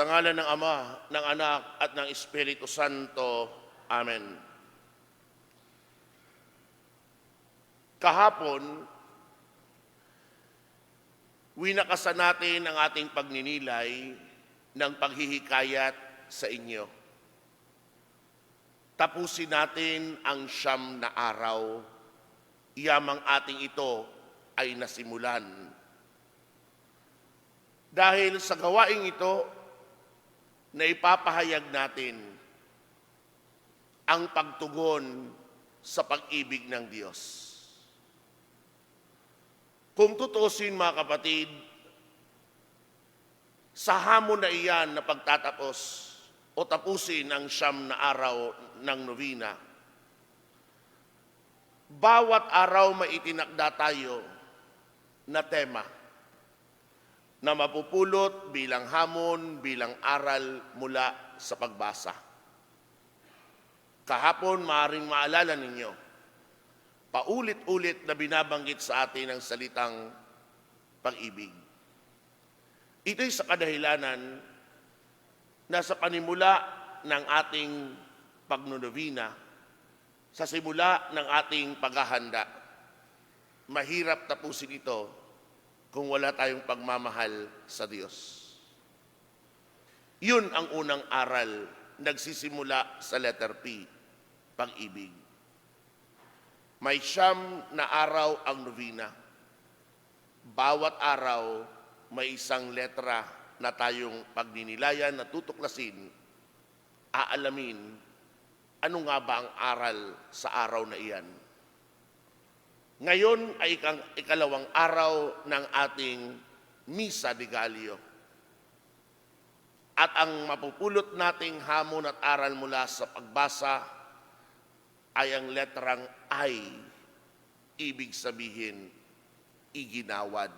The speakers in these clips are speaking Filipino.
Sa ngalan ng Ama, ng Anak, at ng Espiritu Santo. Amen. Kahapon, winakasan natin ang ating pagninilay ng paghihikayat sa inyo. Tapusin natin ang 9 na araw, yamang ating ito ay nasimulan. Dahil sa gawaing ito, na ipapahayag natin ang pagtugon sa pag-ibig ng Diyos. Kung tutusin mga kapatid, sa hamon na iyan na pagtatapos o tapusin ang 9 na araw ng novena, bawat araw may itinakda tayo na tema na mapupulot bilang hamon, bilang aral mula sa pagbasa. Kahapon, maaaring maalala ninyo, paulit-ulit na binabanggit sa atin ang salitang pag-ibig. Ito'y sa kadahilanan na sa panimula ng ating pagnonovena, sa simula ng ating paghahanda, mahirap tapusin ito kung wala tayong pagmamahal sa Diyos. Yun ang unang aral, nagsisimula sa letter P, pag-ibig. May 9 na araw ang novena. Bawat araw may isang letra na tayong pagninilayan, na tutuklasin, aalamin, ano nga ba ang aral sa araw na iyan. Ngayon ay ikalawang araw ng ating Misa de Gallio. At ang mapupulot nating hamon at aral mula sa pagbasa ay ang letrang I, ibig sabihin, iginawad.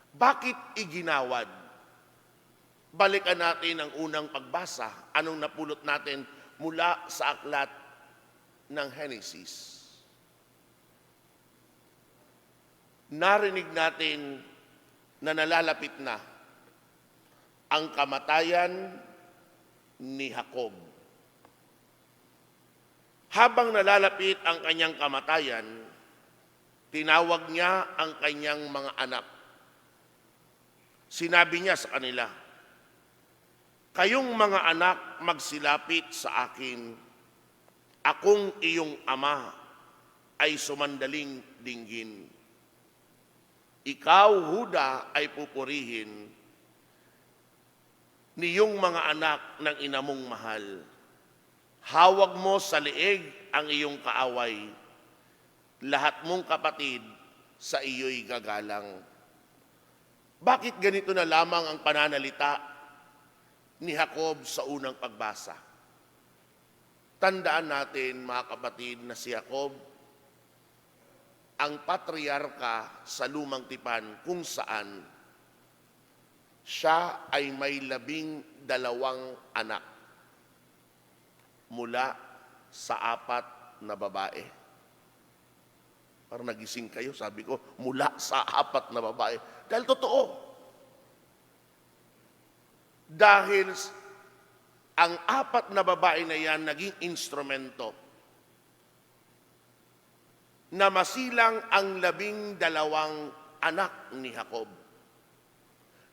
Bakit iginawad? Balikan natin ang unang pagbasa. Anong napulot natin mula sa aklat ng Henesis? Narinig natin na nalalapit na ang kamatayan ni Jacob. Habang nalalapit ang kanyang kamatayan, tinawag niya ang kanyang mga anak. Sinabi niya sa kanila, "Kayong mga anak magsilapit sa akin, akong iyong ama ay sumandaling dinggin. Ikaw, Huda, ay pupurihin niyong mga anak ng ina mong mahal. Hawag mo sa leeg ang iyong kaaway. Lahat mong kapatid sa iyo'y gagalang." Bakit ganito na lamang ang pananalita ni Jacob sa unang pagbasa? Tandaan natin, mga kapatid, na si Jacob ang patriarka sa Lumang Tipan, kung saan siya ay may 12 anak mula sa 4 na babae. Parang nagising kayo, sabi ko, mula sa 4 na babae. Dahil totoo. Dahil ang 4 na babae na yan naging instrumento na masilang ang 12 anak ni Jacob,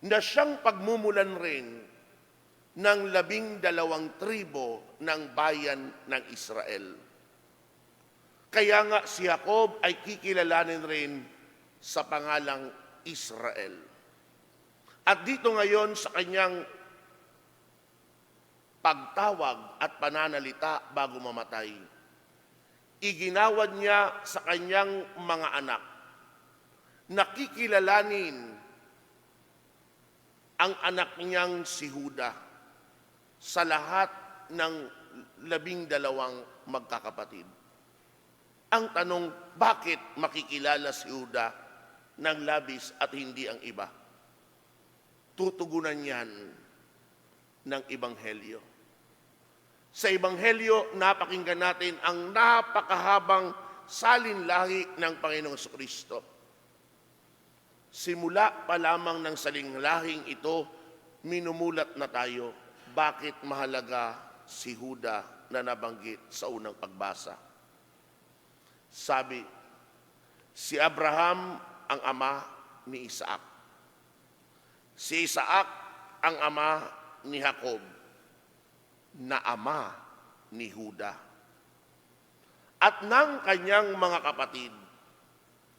na siyang pagmumulan rin ng 12 tribo ng bayan ng Israel. Kaya nga si Jacob ay kikilalanin rin sa pangalang Israel. At dito ngayon sa kanyang pagtawag at pananalita bago mamatay, iginawad niya sa kanyang mga anak, nakikilalanin ang anak niyang si Huda sa lahat ng 12 magkakapatid. Ang tanong, bakit makikilala si Huda ng labis at hindi ang iba? Tutugunan yan ng Ebanghelyo. Sa Ebanghelyo, napakinggan natin ang napakahabang salinlahi ng Panginoong Kristo. Simula pa lamang ng salinlahing ito, minumulat na tayo bakit mahalaga si Huda na nabanggit sa unang pagbasa. Sabi, si Abraham ang ama ni Isaac. Si Isaac ang ama ni Jacob, na ama ni Huda. At ng kanyang mga kapatid,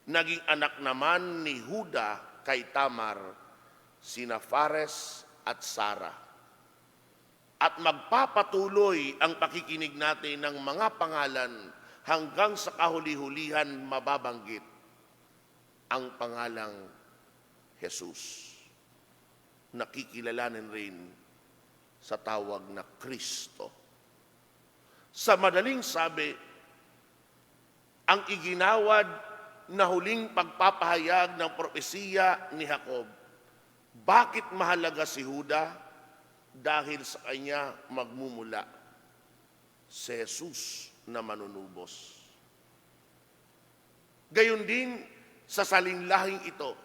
naging anak naman ni Huda kay Tamar, sina Fares at Sara. At magpapatuloy ang pakikinig natin ng mga pangalan hanggang sa kahuli-hulihan mababanggit ang pangalang Jesus. Nakikilalanin rin sa tawag na Kristo. Sa madaling sabi, ang iginawad na huling pagpapahayag ng propesiya ni Jacob. Bakit mahalaga si Huda? Dahil sa kanya magmumula si Jesus na manunubos. Gayon din sa salinlahing ito,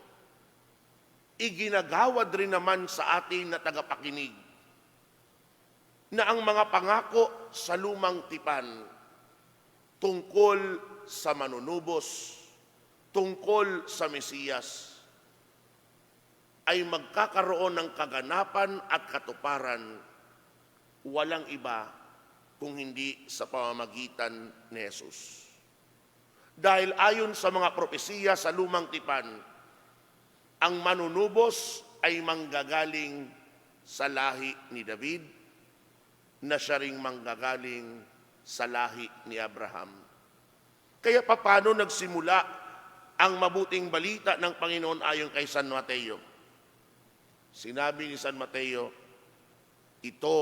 iginagawad rin naman sa atin na tagapakinig na ang mga pangako sa lumang tipan tungkol sa manunubos, tungkol sa Mesiyas, ay magkakaroon ng kaganapan at katuparan, walang iba kung hindi sa pamamagitan ni Jesus. Dahil ayon sa mga propesiya sa lumang tipan, ang manunubos ay manggagaling sa lahi ni David, na siya ring manggagaling sa lahi ni Abraham. Kaya paano nagsimula ang mabuting balita ng Panginoon ayon kay San Mateo? Sinabi ni San Mateo, ito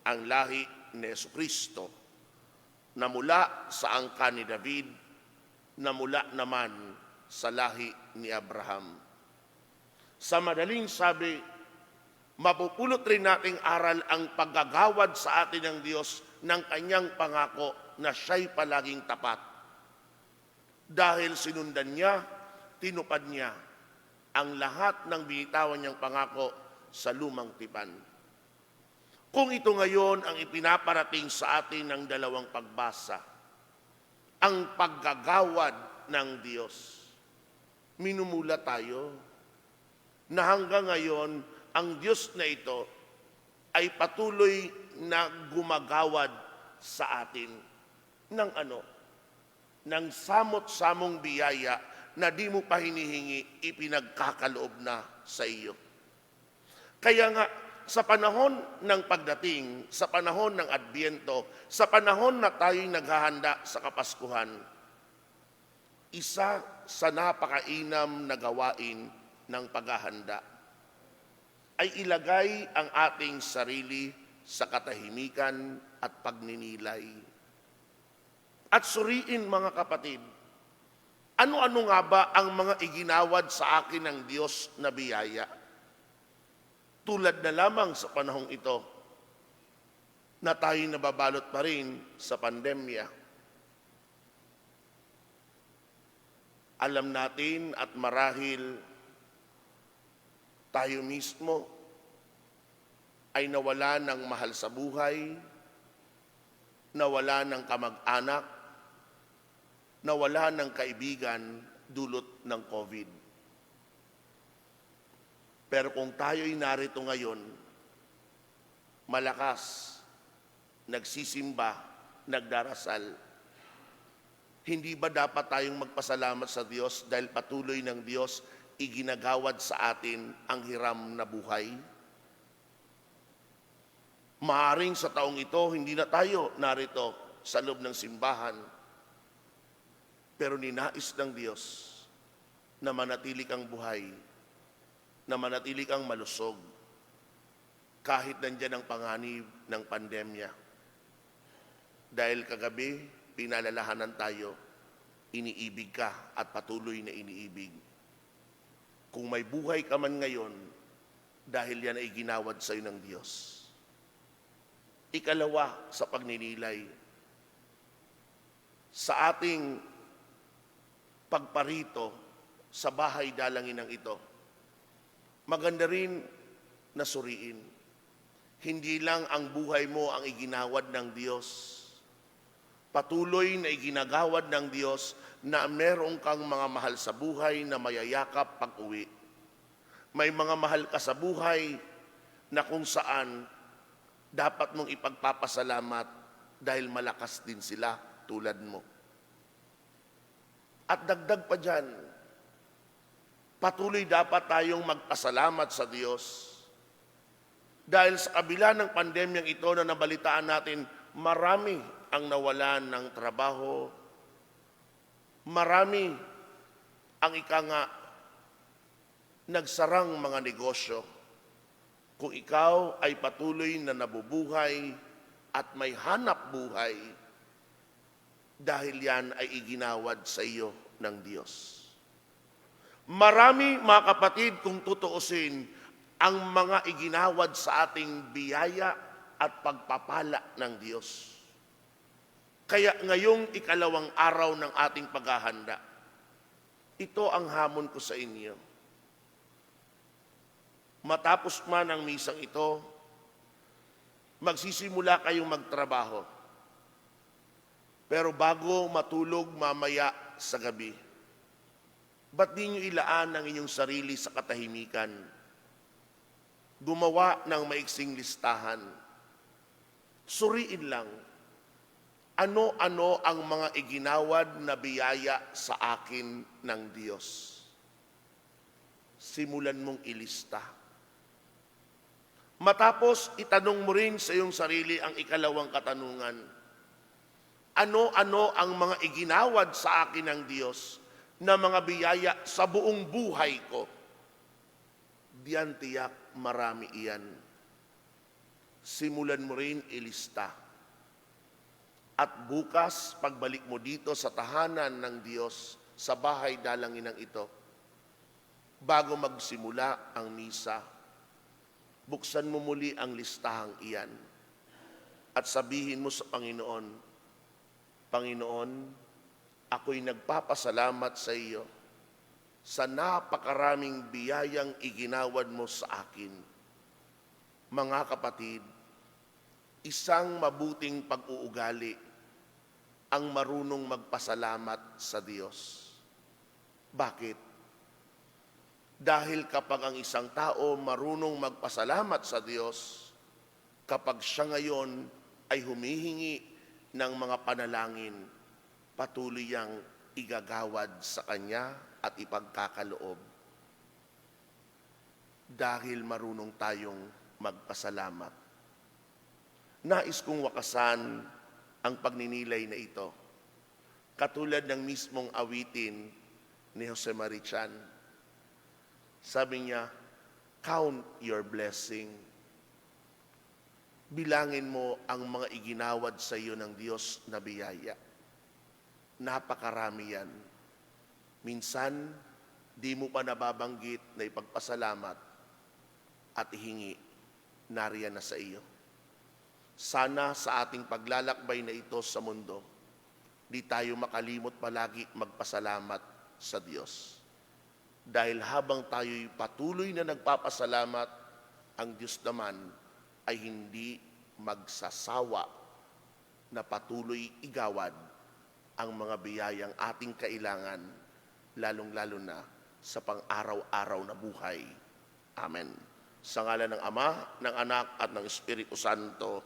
ang lahi ni Jesucristo na mula sa angkan ni David, na mula naman sa lahi ni Abraham. Sa madaling sabi, mapupulot rin nating aral ang paggagawad sa atin ng Diyos ng kanyang pangako na siya'y palaging tapat. Dahil sinundan niya, tinupad niya ang lahat ng binitawan niyang pangako sa lumang tipan. Kung ito ngayon ang ipinaparating sa atin ng dalawang pagbasa, ang paggagawad ng Diyos, minumula tayo na hanggang ngayon ang Diyos na ito ay patuloy na gumagawad sa atin ng ano? Ng samot-samong biyaya na di mo pa hinihingi, ipinagkakaloob na sa iyo. Kaya nga, sa panahon ng pagdating, sa panahon ng Adbyento, sa panahon na tayo'y naghahanda sa Kapaskuhan, isa sa napakainam na gawain ng paghahanda ay ilagay ang ating sarili sa katahimikan at pagninilay. At suriin, mga kapatid, ano-ano nga ba ang mga iginawad sa akin ng Diyos na biyaya? Tulad na lamang sa panahong ito na tayo nababalot pa rin sa pandemya. Alam natin at marahil tayo mismo ay nawala ng mahal sa buhay, nawala ng kamag-anak, nawala ng kaibigan dulot ng COVID. Pero kung tayo'y narito ngayon, malakas, nagsisimba, nagdarasal, hindi ba dapat tayong magpasalamat sa Diyos dahil patuloy ng Diyos iginagawad sa atin ang hiram na buhay? Maaring sa taong ito, hindi na tayo narito sa loob ng simbahan, pero ninais ng Diyos na manatili kang buhay, na manatili kang malusog, kahit nandyan ang panganib ng pandemya. Dahil kagabi, pinalalahanan tayo, iniibig ka at patuloy na iniibig. Kung may buhay ka man ngayon, dahil yan ay ginawad sa iyo ng Diyos. Ikalawa sa pagninilay, sa ating pagparito sa bahay dalanginang ito, maganda rin na suriin. Hindi lang ang buhay mo ang iginawad ng Diyos. Patuloy na iginagawad ng Diyos na meron kang mga mahal sa buhay na mayayakap pag-uwi. May mga mahal ka sa buhay na kung saan dapat mong ipagpapasalamat dahil malakas din sila tulad mo. At dagdag pa dyan, patuloy dapat tayong magpasalamat sa Diyos. Dahil sa kabila ng pandemyang ito na nabalitaan natin, marami ang nawalan ng trabaho, marami ang nagsarang mga negosyo. Kung ikaw ay patuloy na nabubuhay at may hanap buhay, dahil yan ay iginawad sa iyo ng Diyos. Marami, mga kapatid, kung tutuusin, ang mga iginawad sa ating biyaya at pagpapala ng Diyos. Kaya ngayong ikalawang araw ng ating paghahanda, ito ang hamon ko sa inyo. Matapos man ang misang ito, magsisimula kayong magtrabaho. Pero bago matulog mamaya sa gabi, ba't di nyo ilaan ang inyong sarili sa katahimikan? Gumawa ng maiksing listahan. Suriin lang, ano-ano ang mga iginawad na biyaya sa akin ng Diyos. Simulan mong ilista. Matapos, itanong mo rin sa iyong sarili ang ikalawang katanungan. Ano-ano ang mga iginawad sa akin ng Diyos na mga biyaya sa buong buhay ko? Diyan tiyak marami iyan. Simulan mo rin ilista. At bukas, pagbalik mo dito sa tahanan ng Diyos, sa bahay dalanginang ito, bago magsimula ang misa, buksan mo muli ang listahang iyan at sabihin mo sa Panginoon, Panginoon, ako'y nagpapasalamat sa iyo sa napakaraming biyayang iginawad mo sa akin. Mga kapatid, isang mabuting pag-uugali ang marunong magpasalamat sa Diyos. Bakit? Dahil kapag ang isang tao marunong magpasalamat sa Diyos, kapag siya ngayon ay humihingi ng mga panalangin, patuloy yang igagawad sa Kanya at ipagkakaloob. Dahil marunong tayong magpasalamat. Nais kong wakasan ang pagninilay na ito. Katulad ng mismong awitin ni Jose Marichan. Sabi niya, count your blessing. Bilangin mo ang mga iginawad sa iyo ng Diyos na biyaya. Napakarami yan. Minsan, di mo pa nababanggit na ipagpasalamat at ihingi, nariyan na sa iyo. Sana sa ating paglalakbay na ito sa mundo, di tayo makalimot palagi magpasalamat sa Diyos. Dahil habang tayo'y patuloy na nagpapasalamat, ang Diyos naman ay hindi magsasawa na patuloy igawad ang mga biyayang ating kailangan, lalong-lalo na sa pang-araw-araw na buhay. Amen. Sa ngalan ng Ama, ng Anak, at ng Espiritu Santo.